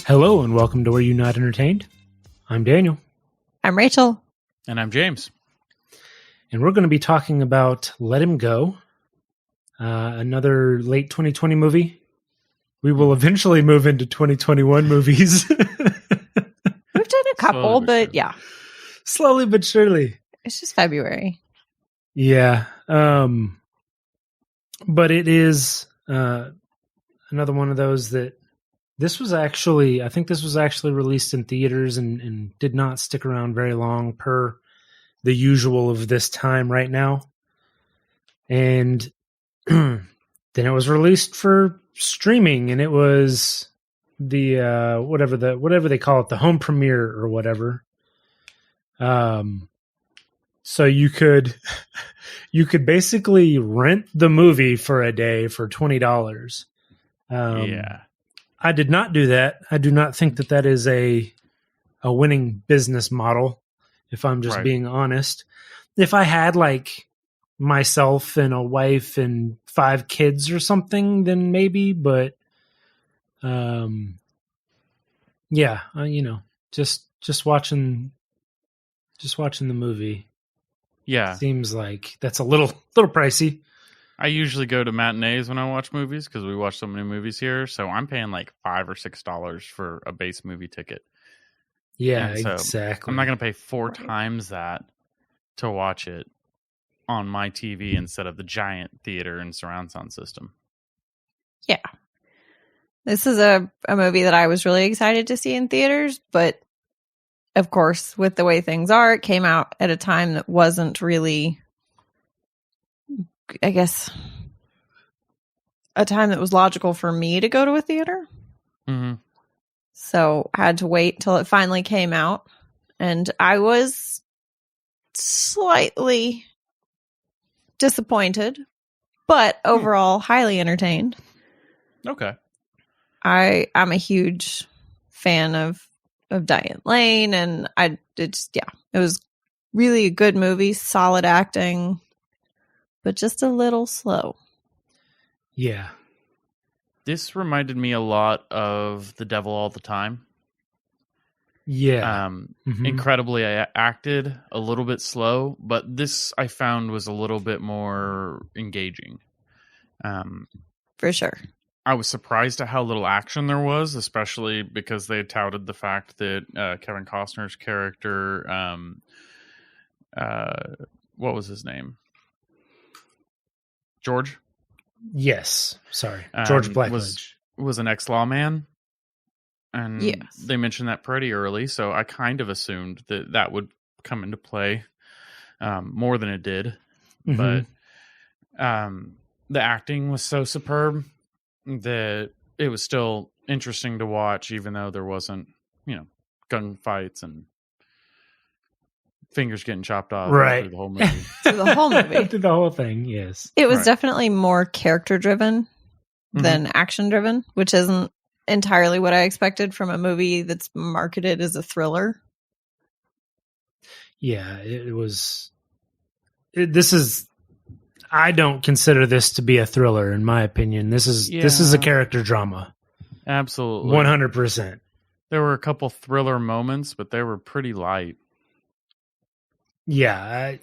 Hello and welcome to Were You Not Entertained? I'm Daniel. I'm Rachel. And I'm James. And we're going to be talking about Let Him Go, another late 2020 movie. We will eventually move into 2021 movies. We've done a couple, but yeah. Slowly but surely. It's just February. Yeah. But it is another one of those that I think this was actually released in theaters and did not stick around very long per the usual of this time right now. And then it was released for streaming, and it was the whatever they call it, the home premiere or whatever. So you could basically rent the movie for a day for $20. Yeah. I did not do that. I do not think that is a winning business model, if I'm just being honest. If I had like myself and a wife and 5 kids or something, then maybe, but just watching the movie. Yeah. Seems like that's a little pricey. I usually go to matinees when I watch movies because we watch so many movies here. So I'm paying like $5 or $6 for a base movie ticket. Yeah, so exactly. I'm not going to pay 4 times that to watch it on my TV instead of the giant theater and surround sound system. Yeah. This is a movie that I was really excited to see in theaters, but of course, with the way things are, it came out at a time that wasn't really, I guess, a time that was logical for me to go to a theater. Mm-hmm. So I had to wait till it finally came out. And I was slightly disappointed, but overall highly entertained. Okay. I'm a huge fan of Diane Lane, and it was really a good movie, solid acting, but just a little slow. Yeah. This reminded me a lot of The Devil All the Time. Yeah. Incredibly acted, a little bit slow, but this I found was a little bit more engaging. For sure. I was surprised at how little action there was, especially because they touted the fact that Kevin Costner's character, what was his name? George? Yes. Sorry. George Blackledge. Was an ex-lawman. And yes. They mentioned that pretty early, so I kind of assumed that would come into play more than it did. Mm-hmm. But the acting was so superb that it was still interesting to watch, even though there wasn't, gunfights and fingers getting chopped off through the whole movie. Through the whole movie. Through the whole thing, yes. It was definitely more character-driven than action-driven, which isn't entirely what I expected from a movie that's marketed as a thriller. Yeah, I don't consider this to be a thriller, in my opinion. This is a character drama. Absolutely. 100%. There were a couple thriller moments, but they were pretty light. Yeah.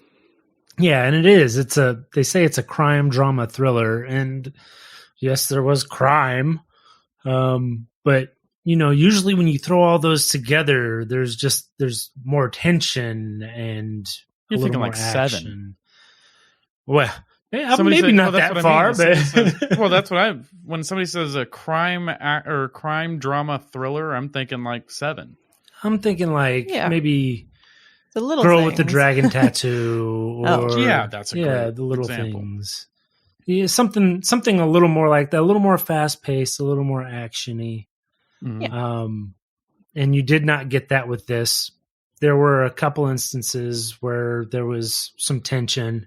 And it is. They say it's a crime drama thriller, and yes, there was crime. But usually when you throw all those together, there's more tension and you're a little thinking more like action. 7. Well, maybe not that far, but that's what when somebody says a crime or crime drama thriller, I'm thinking like 7. I'm thinking like maybe the little Girl things. with the Dragon Tattoo, or that's a great the little example. things. Yeah, something a little more like that, a little more fast paced, a little more actiony. Mm-hmm. And you did not get that with this. There were a couple instances where there was some tension.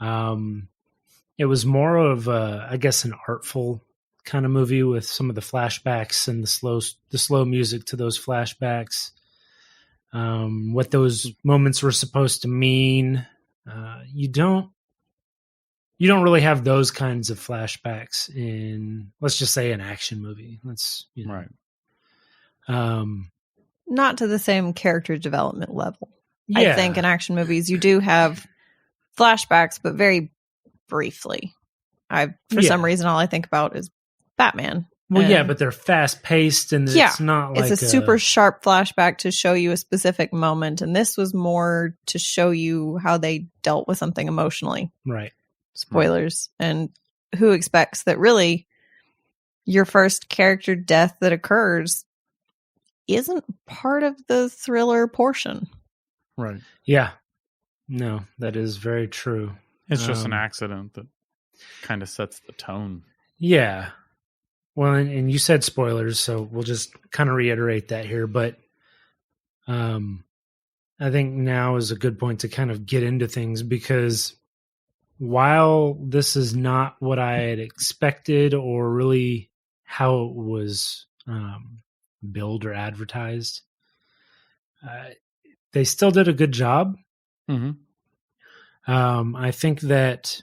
It was more of I guess an artful kind of movie with some of the flashbacks and the slow music to those flashbacks. What those moments were supposed to mean. You don't really have those kinds of flashbacks in, let's just say, an action movie. Right. Not to the same character development level. Yeah. I think in action movies you do have flashbacks, but very briefly. For some reason, all I think about is Batman. Well, yeah, but they're fast paced, and it's not like it's a super sharp flashback to show you a specific moment, and this was more to show you how they dealt with something emotionally. Right. Spoilers. And who expects that really your first character death that occurs isn't part of the thriller portion. Right. Yeah. No, that is very true. It's just an accident that kind of sets the tone. Yeah. Well, and you said spoilers, so we'll just kind of reiterate that here. But I think now is a good point to kind of get into things, because while this is not what I had expected or really how it was billed or advertised, they still did a good job. Mm-hmm. I think that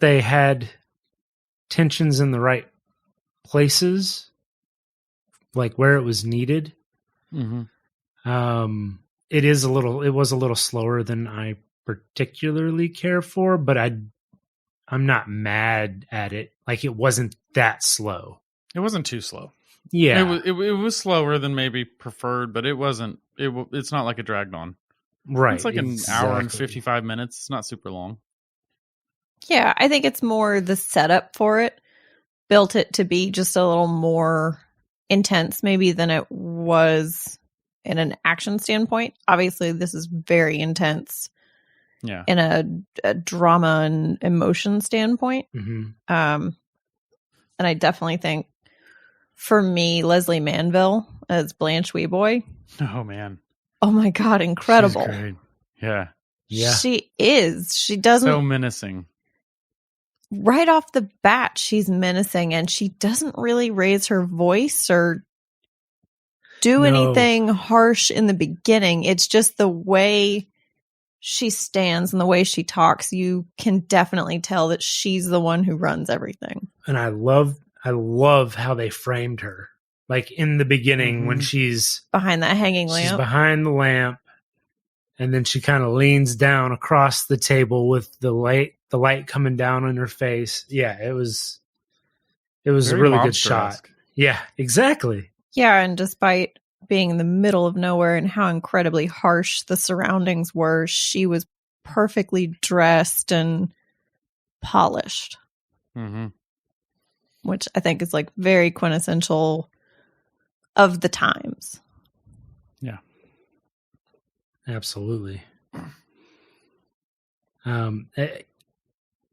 they had tensions in the right places, like where it was needed. Mm-hmm. It was a little slower than I particularly care for, but I'm not mad at it. Like, it wasn't that slow. It wasn't too slow. Yeah, it was slower than maybe preferred, but it wasn't. It's not like it dragged on. Right. It's like an hour and 55 minutes. It's not super long. Yeah, I think it's more the setup for it built it to be just a little more intense maybe than it was in an action standpoint. Obviously, this is very intense. Yeah. In a drama and emotion standpoint. Mm-hmm. And I definitely think, for me, Leslie Manville as Blanche Weeboy. Oh, man. Oh, my God. Incredible. She's great. Yeah. Yeah. She is. She doesn't. So menacing. Right off the bat, she's menacing, and she doesn't really raise her voice or do anything harsh in the beginning. It's just the way she stands and the way she talks. You can definitely tell that she's the one who runs everything. And I love how they framed her. Like, in the beginning, when she's behind that hanging lamp. She's behind the lamp, and then she kind of leans down across the table with the light coming down on her face. Yeah, it was very a really good shot. Yeah, exactly. Yeah, and despite being in the middle of nowhere and how incredibly harsh the surroundings were, she was perfectly dressed and polished. Mm-hmm. Which I think is like very quintessential of the times. Yeah. Absolutely.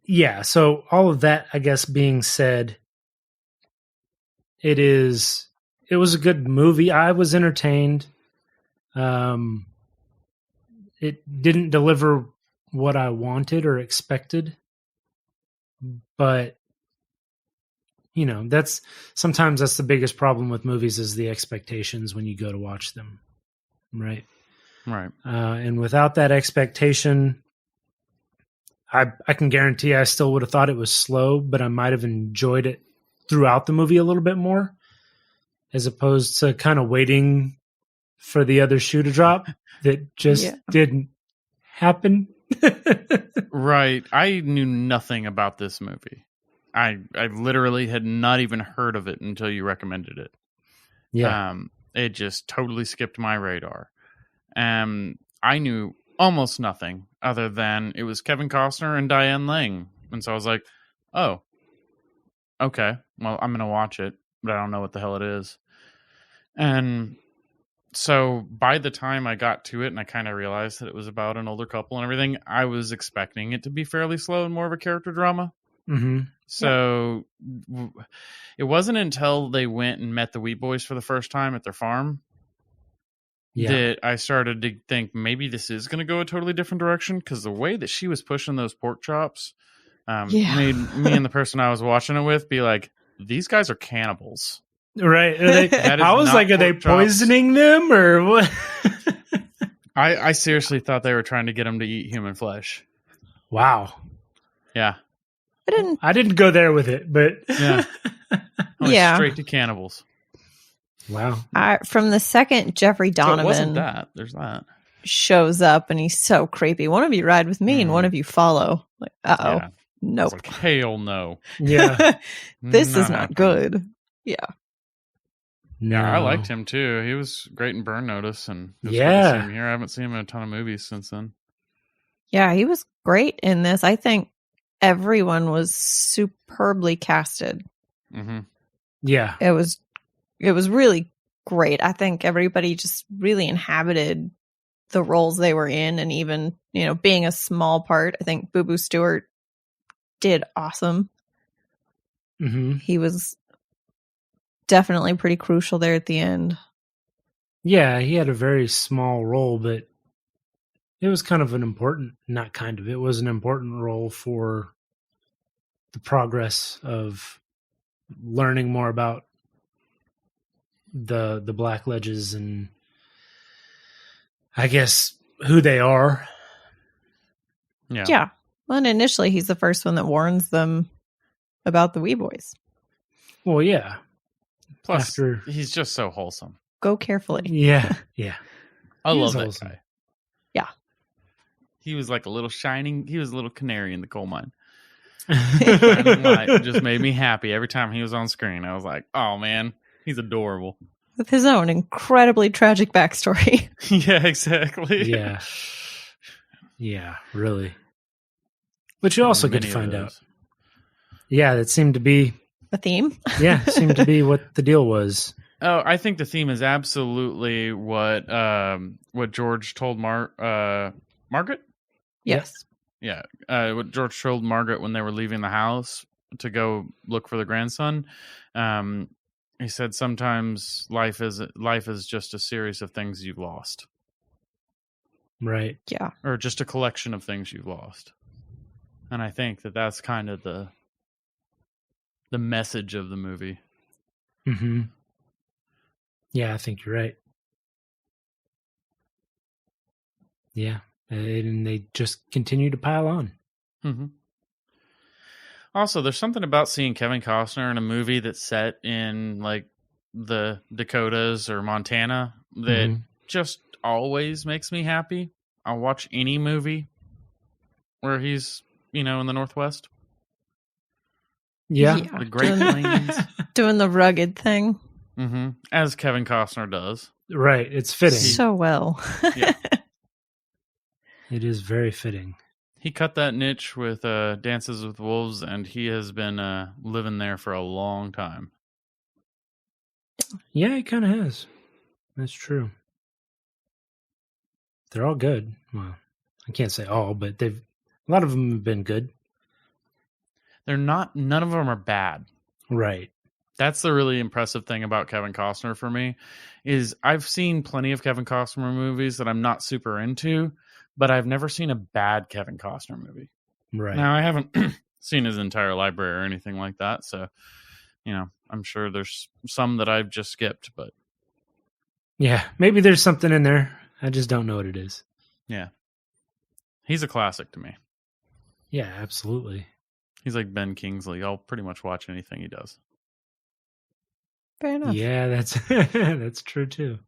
Yeah, so all of that, I guess, being said, it was a good movie. I was entertained. It didn't deliver what I wanted or expected, but sometimes that's the biggest problem with movies, is the expectations when you go to watch them. Right. Right. And without that expectation, I can guarantee I still would have thought it was slow, but I might have enjoyed it throughout the movie a little bit more, as opposed to kind of waiting for the other shoe to drop that just didn't happen. Right. I knew nothing about this movie. I literally had not even heard of it until you recommended it. Yeah. It just totally skipped my radar. I knew almost nothing other than it was Kevin Costner and Diane Lang. And so I was like, oh, okay, well, I'm going to watch it, but I don't know what the hell it is. And so by the time I got to it and I kind of realized that it was about an older couple and everything, I was expecting it to be fairly slow and more of a character drama. Mm-hmm. So it wasn't until they went and met the Wheat Boys for the first time at their farm that I started to think maybe this is going to go a totally different direction, because the way that she was pushing those pork chops made me and the person I was watching it with be like, these guys are cannibals. Right. I was like, are they poisoning them or what? I seriously thought they were trying to get them to eat human flesh. Wow. Yeah. I didn't go there with it, but yeah. Straight to cannibals. Wow. From the second Jeffrey So it wasn't Donovan that. There's that. shows up and he's so creepy. One of you ride with me and one of you follow. Like, Yeah. I was nope. like, hell no. Yeah. This is not happening. good. Yeah. Yeah, I No. liked him too. He was great in Burn Notice, and it was good to Yeah. see him here. I haven't seen him in a ton of movies since then. Yeah, he was great in this. I think everyone was superbly casted. Mm-hmm. Yeah. It was really great. I think everybody just really inhabited the roles they were in, and even, being a small part, I think Boo Boo Stewart did awesome. Mm-hmm. He was definitely pretty crucial there at the end. Yeah, he had a very small role, but it was kind of it was an important role for the progress of learning more about the Black Ledges and I guess who they are. Yeah. Well, and initially he's the first one that warns them about the Wee Boys. Well, yeah. Plus, he's just so wholesome. Go carefully. Yeah. Yeah. I He love is that wholesome. guy. Yeah. He was like he was a little canary in the coal mine. Shining light just made me happy every time he was on screen. I was like, oh man, he's adorable. With his own incredibly tragic backstory. Yeah, exactly. Yeah. Yeah, really. But you also get to find out. Yeah, that seemed to be A theme? seemed to be what the deal was. Oh, I think the theme is absolutely what George told Margaret? Yes. Yeah. What George told Margaret when they were leaving the house to go look for the grandson. He said sometimes life is just a series of things you've lost. Right. Yeah. Or just a collection of things you've lost. And I think that that's kind of the message of the movie. Mm-hmm. Yeah, I think you're right. Yeah. And they just continue to pile on. Mm-hmm. Also, there's something about seeing Kevin Costner in a movie that's set in like the Dakotas or Montana that just always makes me happy. I'll watch any movie where he's, in the Northwest. Yeah. The Great Plains. Doing the rugged thing. Mm-hmm. As Kevin Costner does. Right. It's fitting. So well. Yeah. It is very fitting. He cut that niche with Dances with Wolves, and he has been living there for a long time. Yeah, he kind of has. That's true. They're all good. Well, I can't say all, but a lot of them have been good. None of them are bad. Right. That's the really impressive thing about Kevin Costner for me, is I've seen plenty of Kevin Costner movies that I'm not super into, but I've never seen a bad Kevin Costner movie. Right. Now, I haven't seen his entire library or anything like that, so, I'm sure there's some that I've just skipped, but... Yeah, maybe there's something in there. I just don't know what it is. Yeah. He's a classic to me. Yeah, absolutely. He's like Ben Kingsley. I'll pretty much watch anything he does. Fair enough. Yeah, that's true too.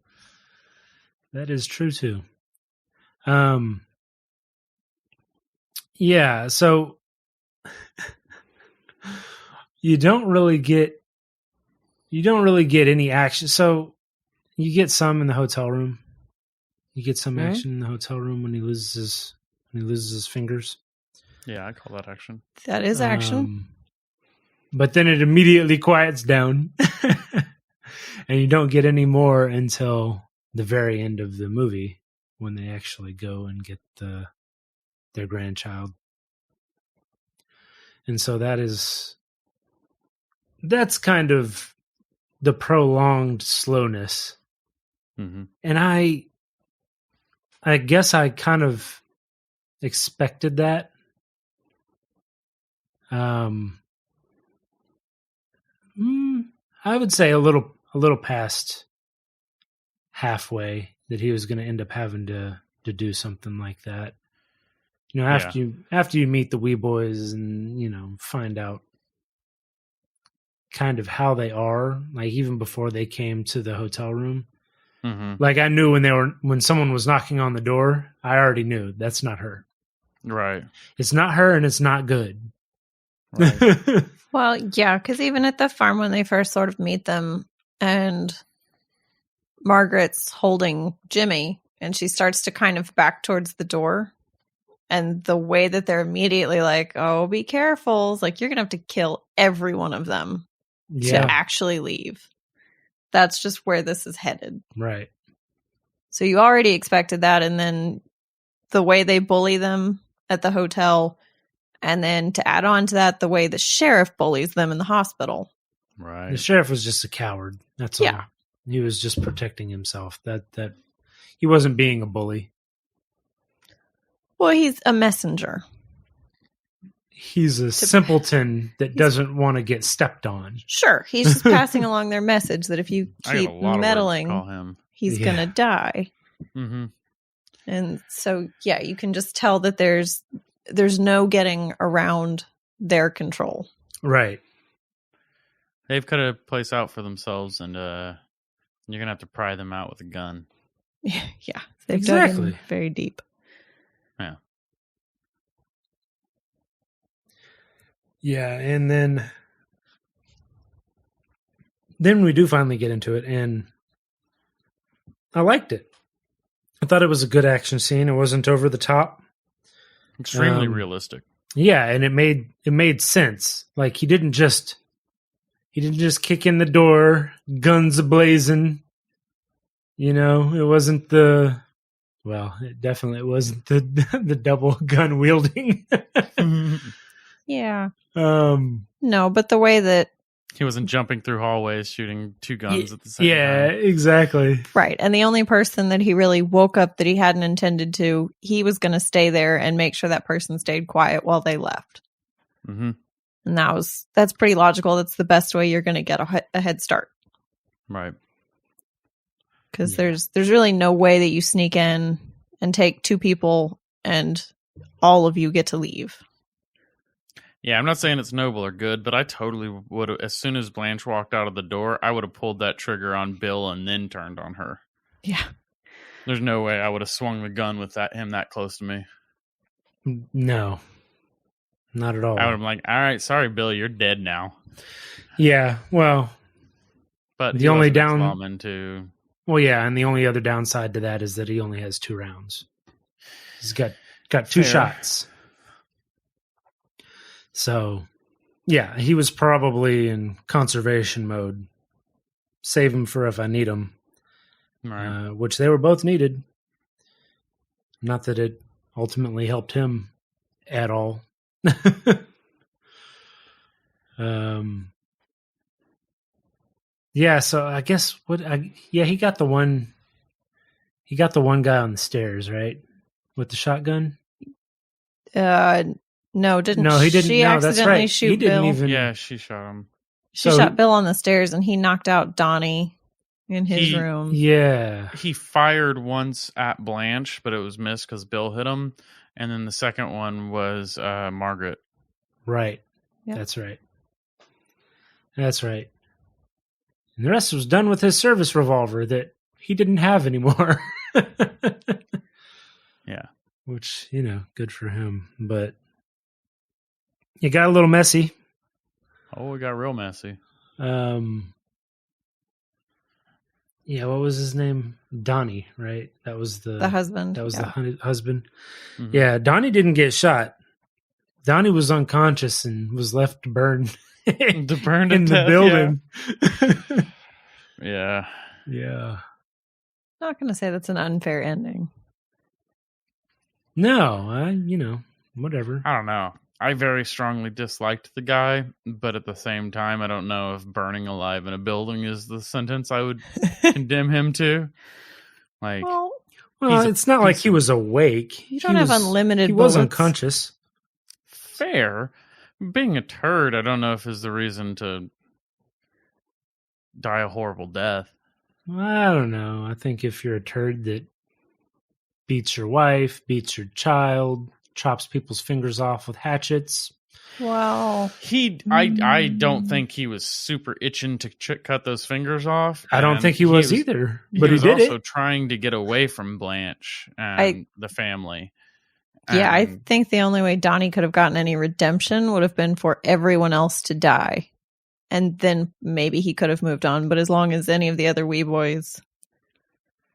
That is true too. Yeah, so you don't really get any action. So you get some in the hotel room. You get some action in the hotel room when he loses his fingers. Yeah, I call that action. That is action. But then it immediately quiets down. And you don't get any more until the very end of the movie when they actually go and get their grandchild. And so that's kind of the prolonged slowness. Mm-hmm. And I guess I kind of expected that. I would say a little past halfway that he was going to end up having to do something like that. After you meet the Wee Boys and find out kind of how they are, like even before they came to the hotel room. Mm-hmm. Like I knew when someone was knocking on the door, I already knew that's not her. Right. It's not her, and it's not good. Right. Well, yeah, because even at the farm when they first sort of meet them and Margaret's holding Jimmy and she starts to kind of back towards the door, and the way that they're immediately like, oh, be careful. It's like, you're going to have to kill every one of them to actually leave. That's just where this is headed. Right. So you already expected that. And then the way they bully them at the hotel. And then to add on to that, the way the sheriff bullies them in the hospital. Right. The sheriff was just a coward. That's all. He was just protecting himself. That he wasn't being a bully. Well, he's a messenger. He's a simpleton that doesn't want to get stepped on. Sure. He's just passing along their message that if you keep meddling, he's going to die. Mm-hmm. And so, yeah, you can just tell that there's no getting around their control. Right. They've cut a place out for themselves, and you're going to have to pry them out with a gun. Yeah. They've dug in very deep. Yeah. Yeah, and then we do finally get into it, and I liked it. I thought it was a good action scene. It wasn't over the top. Extremely realistic. Yeah, and it made sense. Like he didn't just kick in the door, guns ablazing. You know, it wasn't it definitely wasn't the double gun wielding. Yeah. No, but the way that he wasn't jumping through hallways shooting two guns at the same time. Yeah, exactly. Right. And the only person that he really woke up that he hadn't intended to, he was going to stay there and make sure that person stayed quiet while they left. Mm-hmm. And that's pretty logical. That's the best way you're going to get a head start. Right. Because there's really no way that you sneak in and take two people and all of you get to leave. Yeah, I'm not saying it's noble or good, but I totally would have, as soon as Blanche walked out of the door, I would have pulled that trigger on Bill and then turned on her. Yeah. There's no way I would have swung the gun with him that close to me. No. Not at all. I would have been like, all right, sorry, Bill, you're dead now. Yeah, well. But the only Well, yeah, and the only other downside to that is that he only has 2 rounds. He's got 2 shots. So, yeah, he was probably in conservation mode. Save him for if I need him. Right. Which they were both needed. Not that it ultimately helped him at all. Yeah, so I guess he got the one guy on the stairs, right? With the shotgun? No, didn't he didn't. She accidentally that's right. shoot he didn't Bill? Yeah, she shot him. She shot Bill on the stairs and he knocked out Donnie in his room. Yeah. He fired once at Blanche, but it was missed because Bill hit him. And then the second one was Margaret. Right. Yep. That's right. And the rest was done with his service revolver that he didn't have anymore. Yeah. Which, good for him. But it got a little messy. Oh, it got real messy. Yeah, what was his name? Donnie, right? That was the husband. That was the husband. Mm-hmm. Yeah, Donnie didn't get shot. Donnie was unconscious and was left to burn in the building. Yeah. Yeah. Not going to say that's an unfair ending. No, whatever. I don't know. I very strongly disliked the guy, but at the same time, I don't know if burning alive in a building is the sentence I would condemn him to. Like, well, it's not like he was awake. You don't have unlimited He bullets. was unconscious. Fair. Being a turd, I don't know if is the reason to die a horrible death. I don't know. I think if you're a turd that beats your wife, beats your child, chops people's fingers off with hatchets, Well, I don't think he was super itching to cut those fingers off. I don't and think he was either, but he was did also it. trying to get away from Blanche and the family. Yeah, I And think the only way Donnie could have gotten any redemption would have been for everyone else to die. And then maybe he could have moved on. But as long as any of the other wee boys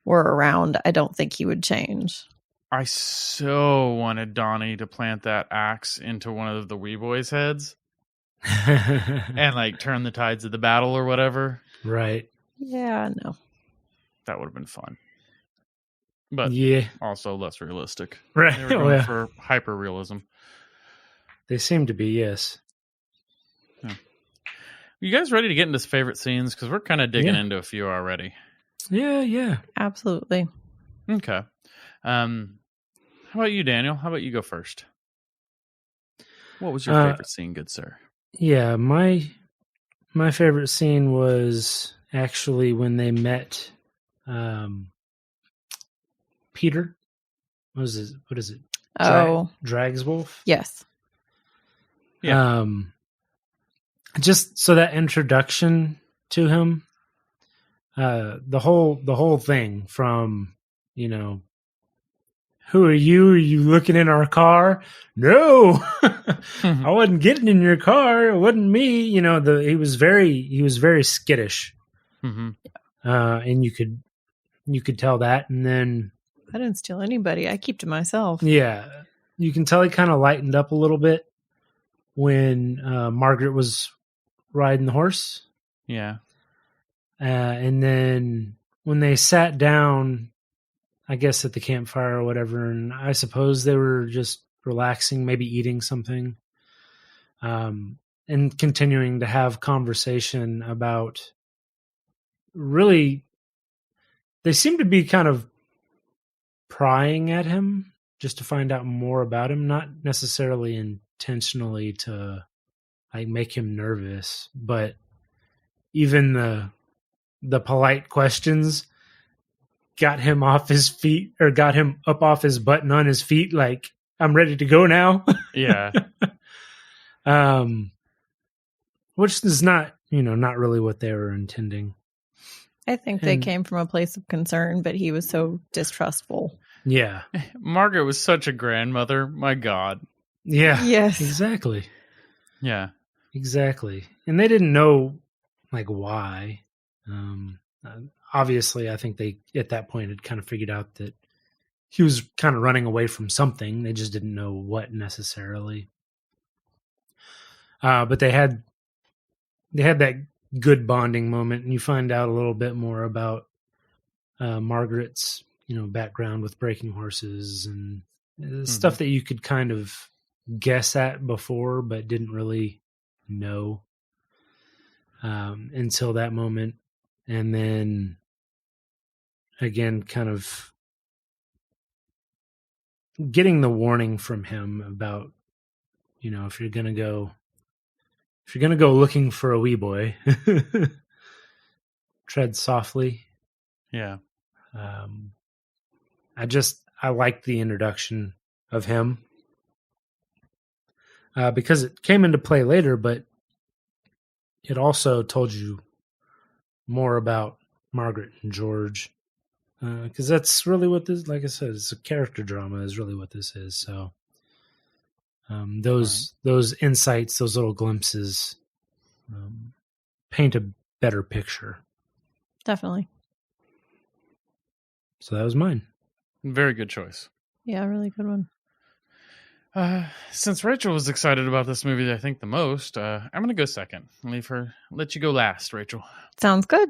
were around, I don't think he would change. I so wanted Donnie to plant that axe into one of the wee boys' heads and like turn the tides of the battle or whatever. Right. Yeah, no. That would have been fun. But yeah, also less realistic. right. They were going for hyper realism. They seem to be, yes. You guys ready to get into favorite scenes? Because we're kind of digging Yeah. into a few already. Yeah. Absolutely. Okay. How about you, Daniel? How about you go first? What was your favorite scene, good sir? Yeah, my favorite scene was actually when they met Peter. What is it? Oh, Dragswolf? yes. Yeah. Just so that introduction to him, the whole thing from, who are you? Are you looking in our car? No, I wasn't getting in your car. It wasn't me. He was very skittish, Mm-hmm. and you could tell that. And then, I didn't steal anybody. I keep to myself. yeah, you can tell he kind of lightened up a little bit when Margaret was riding the horse. Yeah. And then when they sat down, I guess at the campfire or whatever, and I suppose they were just relaxing, maybe eating something, and continuing to have conversation about really, they seem to be kind of prying at him just to find out more about him, not necessarily intentionally to like make him nervous, but even the polite questions got him off his feet, or got him up off his butt and on his feet, like, I'm ready to go now. Yeah. Which is not really what they were intending. I think they came from a place of concern, but he was so distrustful. Yeah. Margaret was such a grandmother. My God. Yeah. Yes. Exactly. Yeah. Exactly. And they didn't know like why. Obviously, I think they at that point had kind of figured out that he was kind of running away from something. They just didn't know what necessarily. But they had that good bonding moment, and you find out a little bit more about Margaret's background with breaking horses and stuff that you could kind of guess at before, but didn't really know until that moment. And then again, kind of getting the warning from him about, if you're going to go looking for a wee boy, tread softly. Yeah. I liked the introduction of him because it came into play later, but it also told you more about Margaret and George, because that's really what this, like I said, it's a character drama is really what this is. So those insights, those little glimpses paint a better picture. Definitely. So that was mine. Very good choice. Yeah, really good one. Since Rachel was excited about this movie, I think the most, I'm going to go second. Let you go last, Rachel. Sounds good.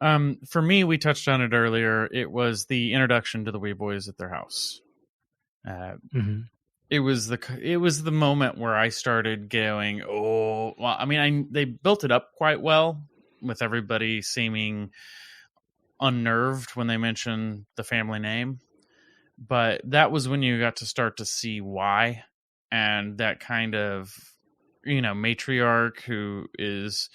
For me, we touched on it earlier. It was the introduction to the wee boys at their house. It was the moment where I started going, oh, well, I mean, they built it up quite well with everybody seeming unnerved when they mentioned the family name. But that was when you got to start to see why, and that kind of, matriarch who is,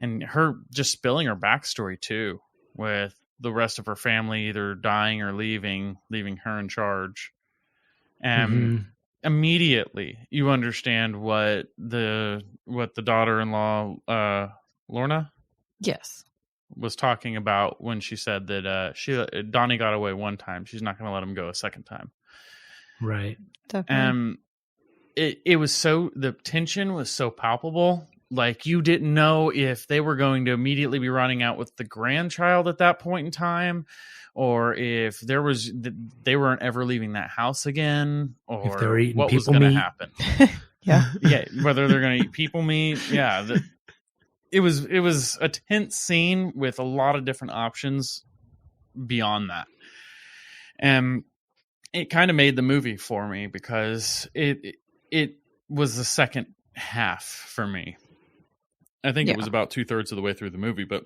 and her just spilling her backstory too, with the rest of her family either dying or leaving her in charge. And immediately you understand what the daughter-in-law Lorna Yes. was talking about when she said that Donnie got away one time. She's not going to let him go a second time. Right. Definitely. It was the tension was so palpable. Like, you didn't know if they were going to immediately be running out with the grandchild at that point in time, or if they weren't ever leaving that house again, or if they were eating what was people going to meat. happen. Yeah. Yeah, whether they're going to eat people meat. Yeah, it was a tense scene with a lot of different options beyond that, and it kind of made the movie for me because it was the second half for me. I think it was about 2/3 of the way through the movie, but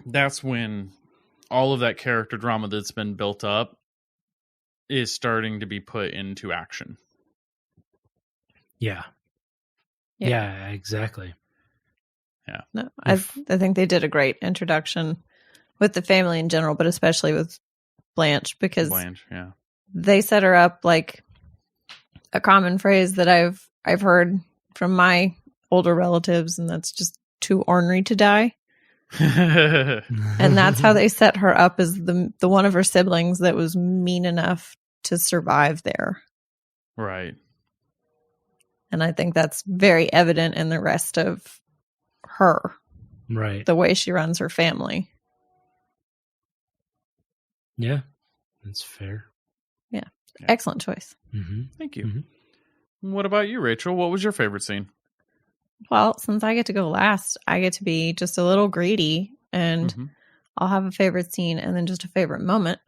that's when all of that character drama that's been built up is starting to be put into action. Yeah. Yeah, exactly. Yeah. No, I think they did a great introduction with the family in general, but especially with Blanche, because yeah, they set her up like a common phrase that I've heard from my older relatives, and that's just too ornery to die. And that's how they set her up as the one of her siblings that was mean enough to survive there. Right. And I think that's very evident in the rest of her. Right. The way she runs her family. Yeah, that's fair. Yeah. Excellent choice. Mm-hmm. Thank you. Mm-hmm. What about you, Rachel? What was your favorite scene? Well, since I get to go last, I get to be just a little greedy, and I'll have a favorite scene and then just a favorite moment.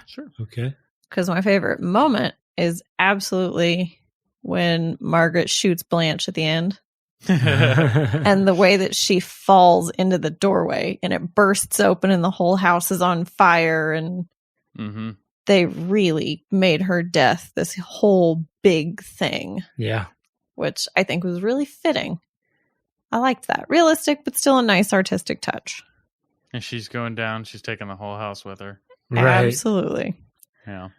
Sure. Okay. Because my favorite moment is absolutely when Margaret shoots Blanche at the end. And the way that she falls into the doorway and it bursts open and the whole house is on fire, and they really made her death this whole big thing. Yeah. Which I think was really fitting. I liked that. Realistic, but still a nice artistic touch. And she's going down. She's taking the whole house with her. Right. Absolutely. Yeah.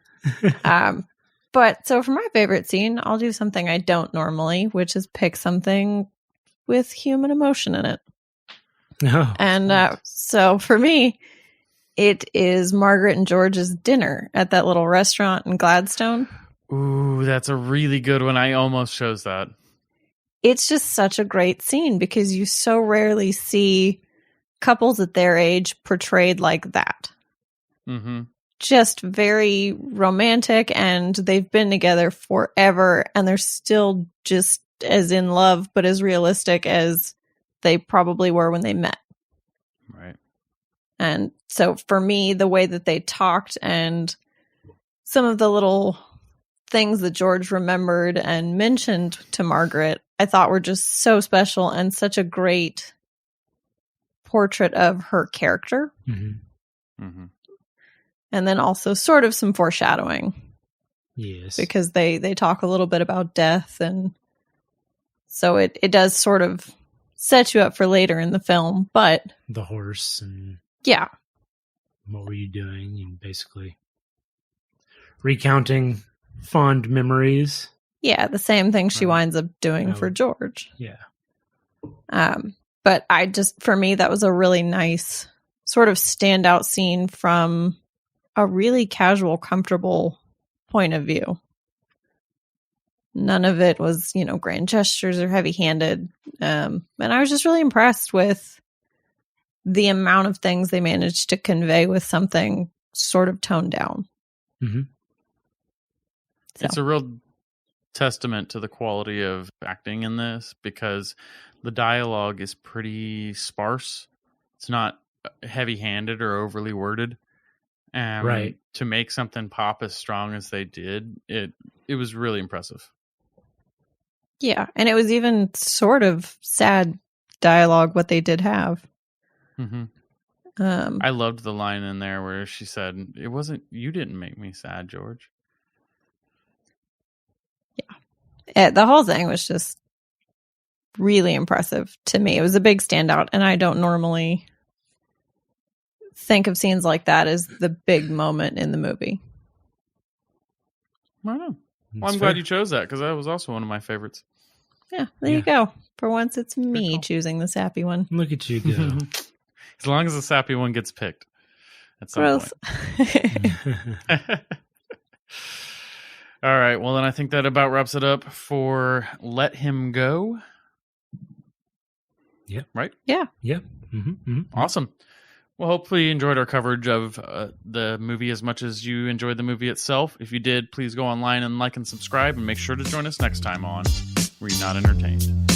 But so for my favorite scene, I'll do something I don't normally, which is pick something with human emotion in it. Oh, And so for me, it is Margaret and George's dinner at that little restaurant in Gladstone. Ooh, that's a really good one. I almost chose that. It's just such a great scene because you so rarely see couples at their age portrayed like that. Just very romantic, and they've been together forever, and they're still just as in love, but as realistic as they probably were when they met. Right. And so for me, the way that they talked and some of the little things that George remembered and mentioned to Margaret, I thought were just so special and such a great portrait of her character. And then also sort of some foreshadowing. Yes. Because they talk a little bit about death, and so it does sort of set you up for later in the film, but the horse and yeah. What were you doing? And basically recounting fond memories. Yeah, the same thing she winds up doing for George. Yeah. But for me, that was a really nice sort of standout scene from a really casual, comfortable point of view. None of it was, grand gestures or heavy-handed. And I was just really impressed with the amount of things they managed to convey with something sort of toned down. So. It's a real testament to the quality of acting in this, because the dialogue is pretty sparse. It's not heavy-handed or overly worded. Right. To make something pop as strong as they did, it was really impressive. Yeah, and it was even sort of sad dialogue what they did have. I loved the line in there where she said, "You didn't make me sad, George." Yeah, the whole thing was just really impressive to me. It was a big standout, and I don't normally think of scenes like that as the big moment in the movie. I don't know. Well, I'm glad you chose that because that was also one of my favorites. Yeah, there you go. For once, it's me call. choosing the sappy one. Look at you go. As long as the sappy one gets picked at some Gross. point. All right. Well, then I think that about wraps it up for Let Him Go. Yep. Right? Yeah. Yep. Awesome. Well, hopefully you enjoyed our coverage of the movie as much as you enjoyed the movie itself. If you did, please go online and like and subscribe, and make sure to join us next time on Were You Not Entertained?